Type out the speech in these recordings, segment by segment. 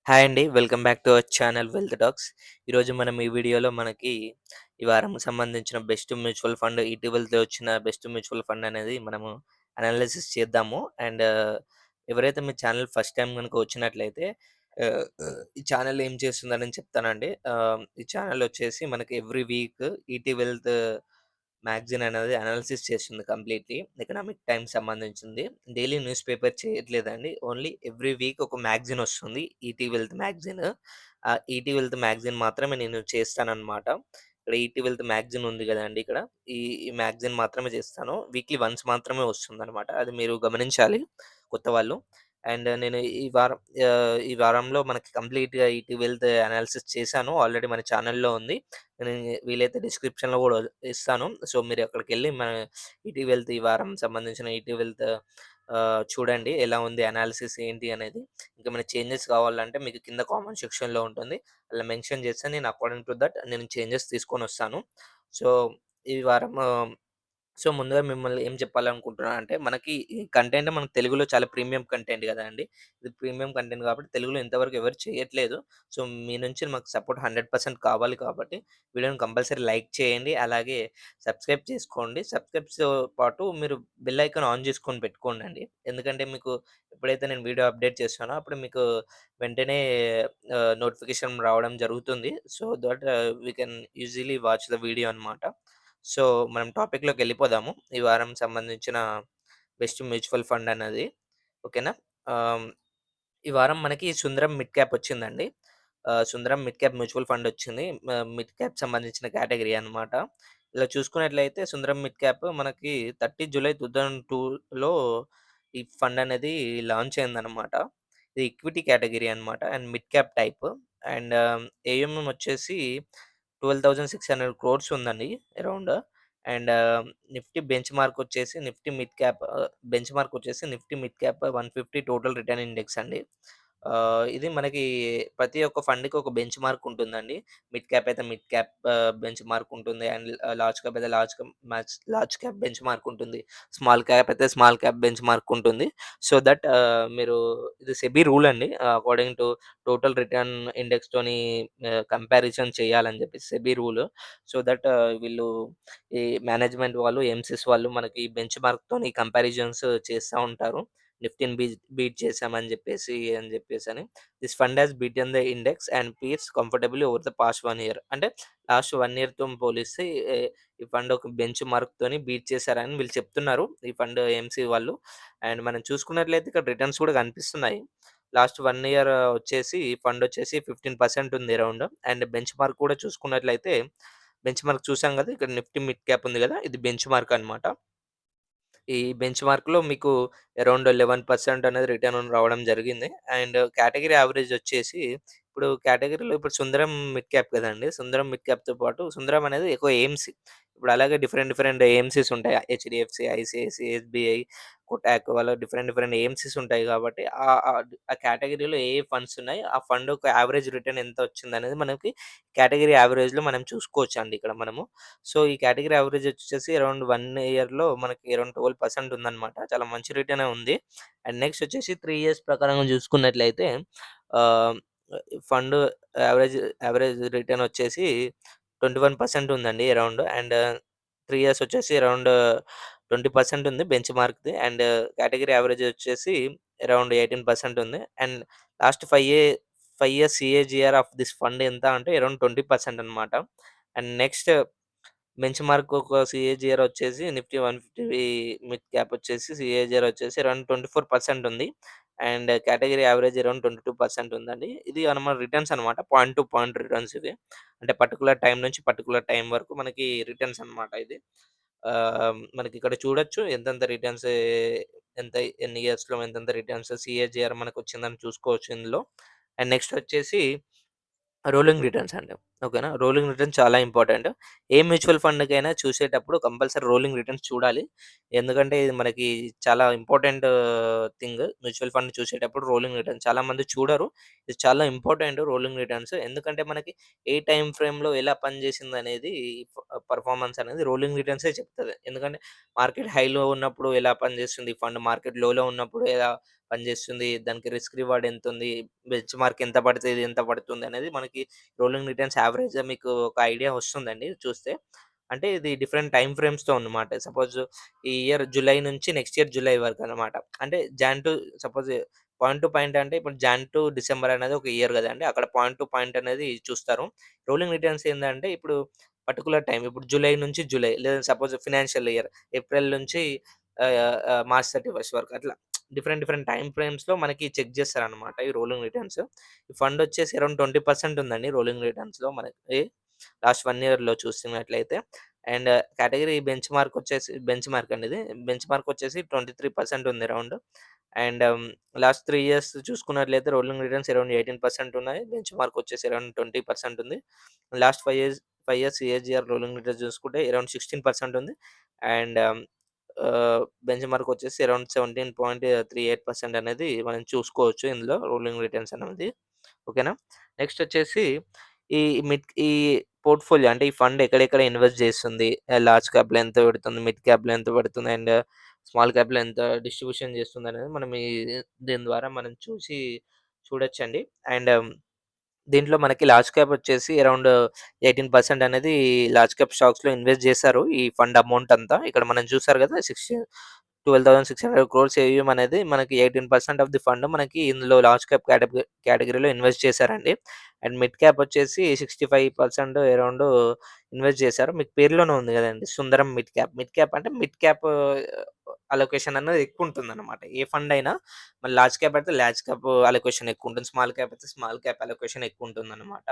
Hi అండి. Welcome back to our channel wealth tax. ఈరోజు మనం ఈ వీడియోలో మనకి ఈ వారం సంబంధించిన బెస్ట్ మ్యూచువల్ ఫండ్ ఇటీవలతో వచ్చిన బెస్ట్ మ్యూచువల్ ఫండ్ అనేది మనము అనాలిసిస్ చేద్దాము. అండ్ ఎవరైతే మీ ఛానల్ ఫస్ట్ టైమ్ గనుక వచ్చినట్లయితే ఈ ఛానల్ ఏం చేస్తుందని చెప్తానండి. ఈ ఛానల్ వచ్చేసి మనకి ఎవ్రీ వీక్ ఈటీ వెల్త్ మ్యాగజైన్ అనేది అనాలిసిస్ చేస్తుంది కంప్లీట్‌లీ. ఎకనామిక్ టైమ్స్ సంబంధించింది. డైలీ న్యూస్ పేపర్ చేయట్లేదండి. ఓన్లీ ఎవ్రీ వీక్ ఒక మ్యాగజైన్ వస్తుంది. ఈటీ వెల్త్ మ్యాగజైన్. ఆ ఈటీ వెల్త్ మ్యాగజైన్ మాత్రమే నేను చేస్తాననమాట. ఇక్కడ ఈటీ వెల్త్ మ్యాగజైన్ ఉంది గదండీ ఇక్కడ. ఈ ఈ మ్యాగజైన్ మాత్రమే చేస్తాను. వీక్లీ వన్స్ మాత్రమే వస్తుందనమాట. అది మీరు గమనించాలి కొత్త వాళ్ళు. అండ్ నేను ఈ వారంలో మనకి కంప్లీట్‌గా ఈటీ వెల్త్ అనాలిసిస్ చేశాను. ఆల్రెడీ మన ఛానెల్‌లో ఉంది. నేను వీలైతే డిస్క్రిప్షన్‌లో గూడా ఇస్తాను. సో, మీరు అక్కడికెళ్ళి మన ఈటీ వెల్త్ ఈ వారం సంబంధించిన ఈటీ వెల్త్ చూడండి. ఎలా ఉంది అనాలిసిస్ ఏంటి అనేది. ఇంకేమైనా చేంజెస్ కావాలంటే మీకు కింద కామెంట్ సెక్షన్‌లో ఉంటుంది. అలా మెన్షన్ చేస్తే నేను అకార్డింగ్ టు దట్ నేను చేంజెస్ తీసుకొనొస్తాను. సో, ఈ వారం సో, ముందుగా మిమ్మల్ని ఏం చెప్పాలనుకుంటున్నా అంటే, మనకి ఈ కంటెంట్ మనకు తెలుగులో చాలా ప్రీమియం కంటెంట్ గదండీ! ఇది ప్రీమియం కంటెంట్ కాబట్టి తెలుగులో ఇంతవరకు ఎవరు చేయట్లేదు. సో, మీ నుంచి మాకు సపోర్ట్ 100% కావాలి కాబట్టి వీడియోని కంపల్సరీ లైక్ చేయండి. అలాగే సబ్స్క్రైబ్ చేసుకోండి. సబ్స్క్రైబ్‌తో పాటు మీరు బెల్ ఐకాన్ ఆన్ చేసుకొని పెట్టుకోండండి. ఎందుకంటే మీకు ఎప్పుడైతే నేను వీడియో అప్డేట్ చేస్తానో అప్పుడు మీకు వెంటనే నోటిఫికేషన్ రావడం జరుగుతుంది. So, that we can easily watch the video అన్నమాట. సో, మనం టాపిక్‌లోకెళ్ళిపోదాము. ఈ వారం సంబంధించిన బెస్ట్ మ్యూచువల్ ఫండ్ అన్నది. ఓకేనా? ఆహ్, ఈ వారం మనకి సుందరం మిడ్ క్యాప్ వచ్చిందండి. సుందరం మిడ్ క్యాప్ మ్యూచువల్ ఫండ్ వచ్చింది. మిడ్ క్యాప్ సంబంధించిన కేటగరీ అన్నమాట. ఇలా చూసుకున్నట్లయితే సుందరం మిడ్ క్యాప్ మనకి 30 జూలై 2002లో ఈ ఫండ్ అనేది లాంచ్ అయిందన్నమాట. ఇది ఈక్విటీ కేటగరీ అన్నమాట. And mid cap type. And AMM వచ్చేసి 12,600 క్రోర్స్ ఉందండి around. And Nifty bench mark వచ్చేసి బెంచ్ మార్క్ వచ్చేసి Nifty mid cap 150 total return index అండి. ఇది మనకి ప్రతి ఒక్క ఫండ్‌కి ఒక బెంచ్ మార్క్ ఉంటుందండి. మిడ్ క్యాప్ అయితే మిడ్ క్యాప్ బెంచ్ మార్క్ ఉంటుంది. అండ్ లార్జ్ క్యాప్ అయితే లార్జ్ క్యాప్ బెంచ్ మార్క్ ఉంటుంది. స్మాల్ క్యాప్ అయితే స్మాల్ క్యాప్ బెంచ్ మార్క్ ఉంటుంది. సో దట్ మీరు ఇది సెబీ రూల్ అండి. అకార్డింగ్ టు టోటల్ రిటర్న్ ఇండెక్స్‌తోని కంపారిజన్ చేయాలని చెప్పేసి సెబీ రూల్. సో దట్ వీళ్ళు ఈ మేనేజ్‌మెంట్ వాళ్ళు, ఎంసిస్ వాళ్ళు మనకి బెంచ్ మార్క్‌తోని కంపారిజన్స్ చేస్తా ఉంటారు. నిఫ్టీని బీట్ చేసామని చెప్పేసని. This fund has beaten the index and peers comfortably over the past 1 year. అంటే లాస్ట్ 1 ఇయర్‌తో పోలిస్తే ఈ ఫండ్ ఒక బెంచ్ మార్క్‌తోని బీట్ చేశారని వీళ్ళు చెప్తున్నారు. ఈ ఫండ్ ఎంసీ వాళ్ళు. అండ్ మనం చూసుకున్నట్లయితే ఇక్కడ రిటర్న్స్ కూడా కనిపిస్తున్నాయి. లాస్ట్ 1 ఇయర్ వచ్చేసి ఫండ్ వచ్చేసి 15% ఉంది అరౌండ్. అండ్ బెంచ్ మార్క్ కూడా చూసుకున్నట్లయితే బెంచ్ మార్క్ చూసాం కదా! ఇక్కడ నిఫ్టీ మిడ్ క్యాప్ ఉంది కదా! ఇది బెంచ్ మార్క్ అన్నమాట. ఈ బెంచ్ మార్క్‌లో మీకు అరౌండ్ 11% అనేది రిటర్న్ రావడం జరిగింది. అండ్ కేటగరీ యావరేజ్ వచ్చేసి కేటగరీలో ఇప్పుడు సుందరం మిడ్ క్యాప్ కదండీ! సుందరం మిడ్ క్యాప్‌తో పాటు సుందరం అనేది ఎక్కువ ఏఎంసీ. ఇప్పుడు అలాగే డిఫరెంట్ డిఫరెంట్ ఏఎంసీస్ ఉంటాయి. హెచ్‌డీఎఫ్‌సీ, ఐసీఐసీఐ, ఎస్‌బీఐ, కోటాక్ వాళ్ళ డిఫరెంట్ డిఫరెంట్ ఏఎంసీస్ ఉంటాయి కాబట్టి ఆ కేటగరీలో ఏ ఫండ్స్ ఉన్నాయి, ఆ ఫండ్ ఒక యావరేజ్ రిటర్న్ ఎంత వచ్చిందనేది మనకి కేటగరీ యావరేజ్‌లో మనం చూసుకోవచ్చండి ఇక్కడ మనము. సో, ఈ కేటగరీ యావరేజ్ వచ్చేసి అరౌండ్ 1 ఇయర్‌లో మనకి అరౌండ్ 12% ఉందన్నమాట. చాలా మంచి రిటర్నే ఉంది. అండ్ నెక్స్ట్ వచ్చేసి 3 ఇయర్స్ ప్రకారంగా చూసుకున్నట్లయితే ఆహ్, ఫండ్ యావరేజ్ యావరేజ్ రిటర్న్ వచ్చేసి 21% ఉందండి అరౌండ్. అండ్ 3 ఇయర్స్ వచ్చేసి అరౌండ్ 20% ఉంది బెంచ్ మార్క్‌ది. అండ్ కేటగరీ యావరేజ్ వచ్చేసి అరౌండ్ 18% ఉంది. And last 5 years CAGR of this fund ఎంత అంటే అరౌండ్ 20% అన్నమాట. అండ్ నెక్స్ట్ బెంచ్ మార్క్ ఒక సీఏజీఆర్ వచ్చేసి నిఫ్టీ 150 మిడ్ క్యాప్ వచ్చేసి సీఏజీఆర్ వచ్చేసి అరౌండ్ 24% ఉంది. అండ్ కేటగరీ యావరేజ్ అరౌండ్ 22% ఉందండి. ఇది మన రిటర్న్స్ అనమాట. పాయింట్ టు పాయింట్ రిటర్న్స్ ఇవి. అంటే పర్టిక్యులర్ టైమ్ నుంచి పర్టిక్యులర్ టైమ్ వరకు మనకి రిటర్న్స్ అనమాట ఇది. మనకి ఇక్కడ చూడొచ్చు ఎంతెంత రిటర్న్స్ ఎంత ఎన్ని ఇయర్స్‌లో ఎంతెంత రిటర్న్స్ సీఏజీఆర్ మనకొచ్చిందని చూసుకోవచ్చు ఇందులో. అండ్ నెక్స్ట్ వచ్చేసి రోలింగ్ రిటర్న్స్ అండి. ఓకేనా. రోలింగ్ రిటర్న్ చాలా ఇంపార్టెంట్. ఏ మ్యూచువల్ ఫండ్‌కైనా చూసేటప్పుడు కంపల్సరీ రోలింగ్ రిటర్న్స్ చూడాలి. ఎందుకంటే ఇది మనకి చాలా ఇంపార్టెంట్ థింగ్. మ్యూచువల్ ఫండ్ చూసేటప్పుడు రోలింగ్ రిటర్న్స్ చాలామంది చూడరు. ఇది చాలా ఇంపార్టెంట్ రోలింగ్ రిటర్న్స్. ఎందుకంటే మనకి ఏ టైమ్ ఫ్రేమ్‌లో ఎలా పనిచేసిందనేది పెర్ఫార్మన్స్ అనేది రోలింగ్ రిటర్న్సే చెప్తది. ఎందుకంటే మార్కెట్ హైలో ఉన్నప్పుడు ఎలా పనిచేస్తుంది ఫండ్, మార్కెట్ లోలో ఉన్నప్పుడు ఎలా పనిచేస్తుంది, దానికి రిస్క్ రివార్డ్ ఎంతుంది, బెంచ్ మార్క్ ఎంత పడితే ఇది ఎంత పడుతుందనేది మనకి రోలింగ్ రిటర్న్స్ యావరేజ్‌గా మీకు ఒక ఐడియా వస్తుందండి చూస్తే. అంటే ఇది డిఫరెంట్ టైమ్ ఫ్రేమ్స్‌తో అన్నమాట. సపోజ్ ఈ ఇయర్ జులై నుంచి నెక్స్ట్ ఇయర్ జులై వరకన్నమాట. అంటే Jan to suppose point to point అంటే ఇప్పుడు జాన్ టు డిసెంబర్ అనేది ఒక ఇయర్ గదండీ! అక్కడ పాయింట్ టు పాయింట్ అనేది చూస్తారు. రోలింగ్ రిటర్న్స్ ఏందంటే ఇప్పుడు పర్టిక్యులర్ టైమ్ ఇప్పుడు జులై నుంచి జులై లేదా సపోజ్ ఫినాన్షియల్ ఇయర్ ఏప్రిల్ నుంచి మార్చ్ 31 వరకు అట్లా డిఫరెంట్ డిఫరెంట్ టైమ్ ఫ్రేమ్స్‌లో మనకి చెక్ జేస్తారనమాట ఈ రోలింగ్ రిటర్న్స్. ఈ ఫండ్ వచ్చేసి అరౌండ్ 20% ఉందండి రోలింగ్ రిటర్న్స్‌లో మనకి లాస్ట్ 1 ఇయర్‌లో చూస్తున్నట్లయితే. అండ్ కేటగరీ బెంచ్ మార్క్ అండి ఇది. బెంచ్ మార్క్ వచ్చేసి 23% ఉంది అరౌండ్. అండ్ లాస్ట్ 3 ఇయర్స్ చూసుకున్నట్లయితే రోలింగ్ రిటర్న్స్ అరౌండ్ 18% ఉన్నాయి. బెంచ్ మార్క్ వచ్చేసి అరౌండ్ 20% ఉంది. Last 5 years CAGR rolling returns చూసుకుంటే అరౌండ్ 16% ఉంది. అండ్ బెంచ్ మార్క్ వచ్చేసి అరౌండ్ 17.38% అనేది మనం చూసుకోవచ్చు ఇందులో రోలింగ్ రిటర్న్స్ అనేది. ఓకేనా. నెక్స్ట్ వచ్చేసి ఈ పోర్ట్‌ఫోలియో అంటే ఈ ఫండ్ ఎక్కడెక్కడ ఇన్వెస్ట్ చేస్తుంది, లార్జ్ క్యాప్‌లో ఎంత పెడుతుంది, మిడ్ క్యాప్‌లో ఎంత పెడుతుంది అండ్ స్మాల్ క్యాప్‌లో ఎంత డిస్ట్రిబ్యూషన్ చేస్తుందనేది మనం దీని ద్వారా మనం చూడొచ్చండి. అండ్ దీంట్లో మనకి లార్జ్ క్యాప్ వచ్చేసి అరౌండ్ 18% అనేది లార్జ్ క్యాప్ స్టాక్స్‌లో ఇన్వెస్ట్ చేశారు. ఈ ఫండ్ అమౌంట్ అంతా. ఇక్కడ మనం చూసారు కదా! 12,600 క్రోర్స్ ఏయుఎం అనేది మనకి 18% ఆఫ్ ది ఫండ్ మనకి ఇందులో లార్జ్ క్యాప్ కేటగరీలో ఇన్వెస్ట్ చేశారండి. అండ్ మిడ్ క్యాప్ వచ్చేసి 65% అరౌండ్ ఇన్వెస్ట్ చేశారు. మీకు పేరులోనే ఉంది కదండీ! సుందరం మిడ్ క్యాప్. మిడ్ క్యాప్ అంటే మిడ్ క్యాప్ అలోకేషన్ అనేది ఎక్కువుంటుందన్నమాట. ఏ ఫండ్ అయినా మరి లార్జ్ క్యాప్ అయితే లార్జ్ క్యాప్ అలోకేషన్ ఎక్కువుంటుంది. స్మాల్ క్యాప్ అయితే స్మాల్ క్యాప్ అలోకేషన్ ఎక్కువుంటుందన్నమాట.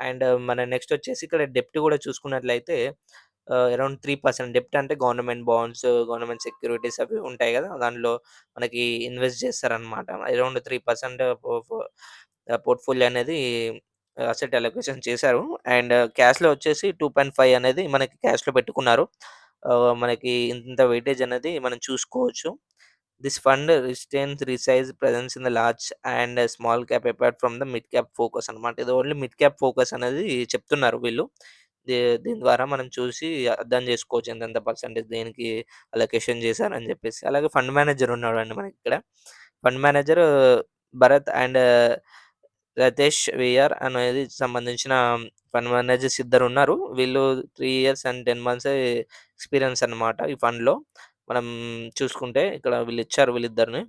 అండ్ మన నెక్స్ట్ వచ్చేసి ఇక్కడ డెప్ట్ కూడా చూసుకున్నట్లయితే అరౌండ్ 3% డెప్ట్ అంటే గవర్నమెంట్ బాండ్స్, గవర్నమెంట్ సెక్యూరిటీస్ అవి ఉంటాయి గదా! దాంట్లో మనకి ఇన్వెస్ట్ చేస్తారనమాట. అరౌండ్ 3% పోర్ట్‌ఫోలియో అనేది అసెట్ అలోకేషన్ చేశారు. అండ్ క్యాష్‌లో వచ్చేసి 2.5 అనేది మనకి క్యాష్‌లో పెట్టుకున్నారు. మనకి ఇంత వెయిటేజ్ అనేది మనం చూసుకోవచ్చు. This fund resize presence in the large and small cap apart from the mid cap focus అనమాట. ఇది ఓన్లీ మిడ్ క్యాప్ ఫోకస్ అనేది చెప్తున్నారు వీళ్ళు. దీని ద్వారా మనం చూసి అర్థం చేసుకోవచ్చు ఎంతెంత పర్సెంటేజ్ దేనికి అలొకేషన్ చేశారని చెప్పేసి. అలాగే ఫండ్ మేనేజర్ ఉన్నాడండి మనకిక్కడ. Fund manager Bharat and Ratesh VR అనేది సంబంధించిన ఫండ్ మేనేజర్స్ ఇద్దరున్నారు. వీళ్ళు 3 ఇయర్స్ అండ్ 10 మంత్సే ఎక్స్‌పీరియన్స్ అన్నమాట ఈ ఫండ్‌లో. మనం చూసుకుంటే ఇక్కడ వీళ్ళిచ్చారు వీళ్ళిద్దరిని.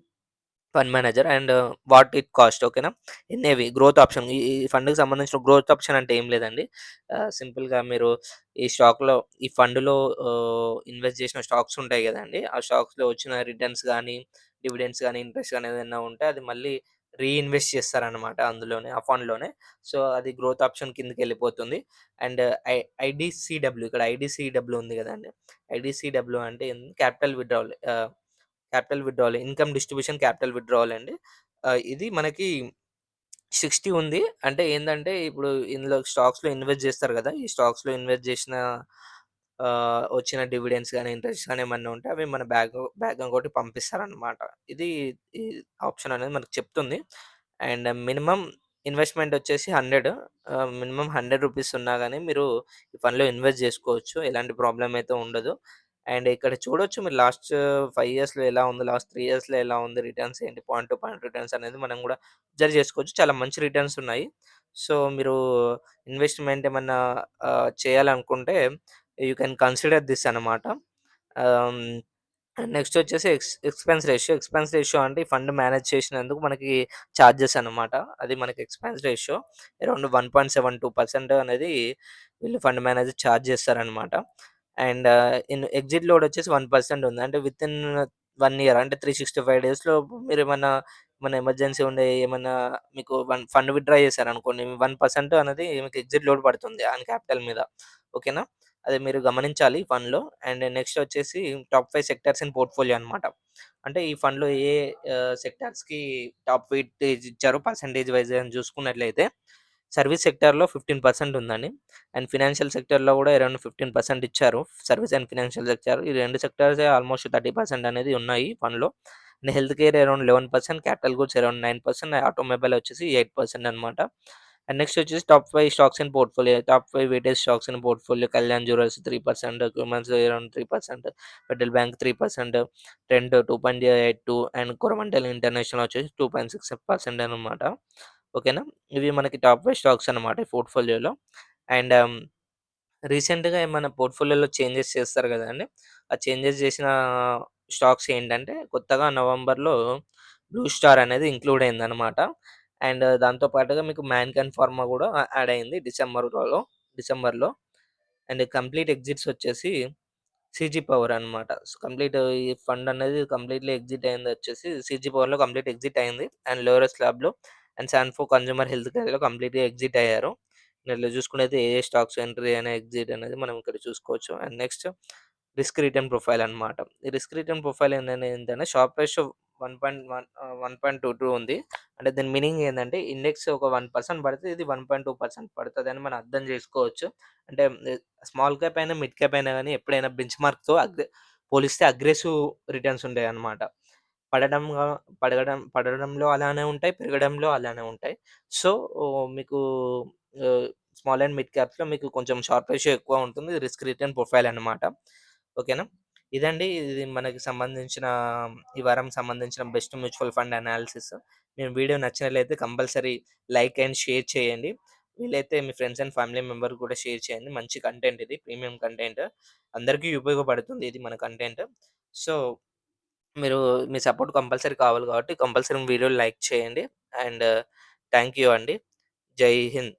Fund manager and what it cost ఓకేనా. ఎన్ఏవి గ్రోత్ ఆప్షన్ ఈ ఫండ్‌కి సంబంధించిన గ్రోత్ ఆప్షన్ అంటే ఏం లేదండి. సింపుల్‌గా మీరు ఈ ఫండ్‌లో ఇన్వెస్ట్ చేసిన స్టాక్స్ ఉంటాయి గదండీ! ఆ స్టాక్స్‌లో వచ్చిన రిటర్న్స్ గానీ, డివిడెండ్స్ గానీ, ఇంట్రెస్ట్ గానీ ఏదైనా ఉంటే అది మళ్ళీ రీఇన్వెస్ట్ చేస్తారనమాట అందులోనే ఆ ఫండ్‌లోనే. సో, అది గ్రోత్ ఆప్షన్ కిందకెళ్ళిపోతుంది. అండ్ ఐడీసీడబ్ల్యూ ఉంది గదండీ! ఐడీసీడబ్ల్యూ అంటే capital withdrawal, income distribution capital withdrawal అండి. ఇది మనకి 60 ఉంది. అంటే ఏందంటే, ఇప్పుడు ఇందులో స్టాక్స్‌లో ఇన్వెస్ట్ జేస్తారు గదా! ఈ స్టాక్స్‌లో ఇన్వెస్ట్ జేసిన వచ్చిన డివిడెండ్స్ గాని, ఇంట్రెస్ట్ గాని ఏమన్నా ఉంటే అవి మన బ్యాంక్ అకౌంట్‌కి పంపిస్తారనమాట. ఇది ఈ ఆప్షన్ అనేది మనకు చెప్తుంది. అండ్ మినిమమ్ ఇన్వెస్ట్‌మెంట్ వచ్చేసి 100 మినిమమ్ రూ. 100 ఉన్నా గాని మీరు ఈ ఫండ్‌లో ఇన్వెస్ట్ జేసుకోవచ్చు. ఎలాంటి ప్రాబ్లమ్ అయితే ఉండదు. అండ్ ఇక్కడ చూడొచ్చు మీరు లాస్ట్ 5 ఇయర్స్‌లో ఎలా ఉంది, లాస్ట్ 3 ఇయర్స్‌లో ఎలా ఉంది, రిటర్న్స్ ఏంటి, పాయింట్ టు పాయింట్ రిటర్న్స్ అనేది మనం గూడా అబ్జర్వ్ చేసుకోవచ్చు. చాలా మంచి రిటర్న్స్ ఉన్నాయి. సో, మీరు ఇన్వెస్ట్‌మెంట్ ఏమన్నా చేయాలనుకుంటే యూ కెన్ కన్సిడర్ దిస్ అనమాట. ఆహ్, నెక్స్ట్ వచ్చేసి ఎక్స్‌పెన్స్ రేషియో అంటే ఈ ఫండ్ మేనేజ్ చేసినందుకు మనకి చార్జెస్ అనమాట. అది మనకి ఎక్స్‌పెన్స్ రేషియో అరౌండ్ 1.72% అనేది వీళ్ళు ఫండ్ మేనేజర్ చార్జ్ చేస్తారనమాట. అండ్ ఎగ్జిట్ లోడ్ వచ్చేసి 1% ఉంది. అంటే వితిన్ 1 ఇయర్ అంటే 365 డేస్‌లో ఏమన్నా ఎమర్జెన్సీ ఉండి ఏమన్నా మీకు ఫండ్ విత్‌డ్రా చేశారనుకోండి 1% అనేది మీకు ఎగ్జిట్ లోడ్ పడుతుంది ఆన్ క్యాపిటల్ మీద. ఓకేనా. అది మీరు గమనించాలి ఈ ఫండ్‌లో. అండ్ నెక్స్ట్ వచ్చేసి టాప్ 5 సెక్టార్స్ ఇన్ పోర్ట్‌ఫోలియో అనమాట. అంటే ఈ ఫండ్‌లో సెక్టార్స్‌కి టాప్ వెయిటేజ్ ఇచ్చారో పర్సెంటేజ్ వైస్ అని చూసుకున్నట్లయితే సర్వీస్ సెక్టార్‌లో 15% ఉందండి. అండ్ ఫినాన్షియల్ సెక్టార్‌లో గూడా అరౌండ్ 15% ఇచ్చారు. సర్వీస్ అండ్ ఫినాన్షియల్ సెక్టార్ ఈ 2 సెక్టార్సే ఆల్‌మోస్ట్ 30% అనేది ఉన్నాయి ఫండ్‌లో. And health care around 11%, capital goods around 9%, automobile వచ్చేసి 8% అనమాట. అండ్ నెక్స్ట్ వచ్చేసి top 5 stocks in portfolio. Top 5 weightage stocks in portfolio Kalyan jewellers 3%, humans around 3%, federal bank 3%, Trent 2.82 and Coromandel international వచ్చేసి 2.6% అనమాట. ఓకేనా? ఇవి మనకి టాప్ 5 స్టాక్స్ అనమాట ఈ పోర్ట్‌ఫోలియోలో. అండ్ రీసెంట్‌గా ఏమన్నా పోర్ట్‌ఫోలియోలో చేంజెస్ చేస్తారు గదండీ! ఆ చేంజెస్ చేసిన స్టాక్స్ ఏంటంటే కొత్తగా నవంబర్‌లో బ్లూ స్టార్ అనేది ఇంక్లూడ్ అయిందనమాట. అండ్ దాంతో పాటుగా మీకు మ్యాన్‌కైండ్ ఫార్మా గూడా యాడ్ అయింది డిసెంబర్‌లో. అండ్ కంప్లీట్ ఎగ్జిట్స్ వచ్చేసి సీజీ పవర్ అనమాట. కంప్లీట్ ఈ ఫండ్ అనేది కంప్లీట్‌లీ ఎగ్జిట్ అయిందొచ్చేసి సీజీ పవర్‌లో కంప్లీట్ ఎగ్జిట్ అయింది. అండ్ లోరస్ ల్యాబ్‌లో అండ్ సాన్ఫో కన్స్యూమర్ హెల్త్ కేర్‌లో కంప్లీట్‌గా ఎగ్జిట్ అయ్యారు. దీంట్లో చూసుకున్నైతే ఏ స్టాక్స్ ఎంట్రీ అయినా, ఎగ్జిట్ అనేది మనం ఇక్కడ చూసుకోవచ్చు. And next risk return profile అన్నమాట. ఈ రిస్క్ రిటర్న్ ప్రొఫైల్ ఏంటంటే షార్ప్ రేషియో 1.22 ఉంది. అంటే దీని మీనింగ్ ఏందంటే ఇండెక్స్ ఒక 1% పడితే ఇది 1.2% పడతదని మనం అర్థం చేసుకోవచ్చు. అంటే స్మాల్ క్యాప్ అయినా, మిడ్ క్యాప్ అయినా గాని ఎప్పుడైనా బెంచ్ మార్క్‌తో పోలిస్తే అగ్రెసివ్ రిటర్న్స్ ఉంటాయన్నమాట. పడడంగా పడడంలో అలానే ఉంటాయి. పెరగడంలో అలానే ఉంటాయి. సో, మీకు స్మాల్ అండ్ మిడ్ క్యాప్స్‌లో మీకు కొంచెం షార్ప్ రేషియో ఎక్కువ ఉంటుంది. రిస్క్ రిటర్న్ ప్రొఫైల్ అన్నమాట. ఓకేనా? ఇదండి ఇది మనకి సంబంధించిన ఈ వారం సంబంధించిన బెస్ట్ మ్యూచువల్ ఫండ్ అనాలిసిస్. మీ వీడియో నచ్చినట్లయితే కంపల్సరీ లైక్ అండ్ షేర్ చేయండి. వీలైతే మీ ఫ్రెండ్స్ అండ్ ఫ్యామిలీ మెంబర్‌కి కూడా షేర్ చేయండి. మంచి కంటెంట్ ఇది. Premium content. అందరికీ ఉపయోగపడుతుంది ఇది మన కంటెంట్. సో మీరు మీ సపోర్ట్ కంపల్సరీ కావాలి కాబట్టి కంపల్సరీ వీడియోని లైక్ చేయండి. అండ్ థాంక్ యూ అండి. జై హింద్.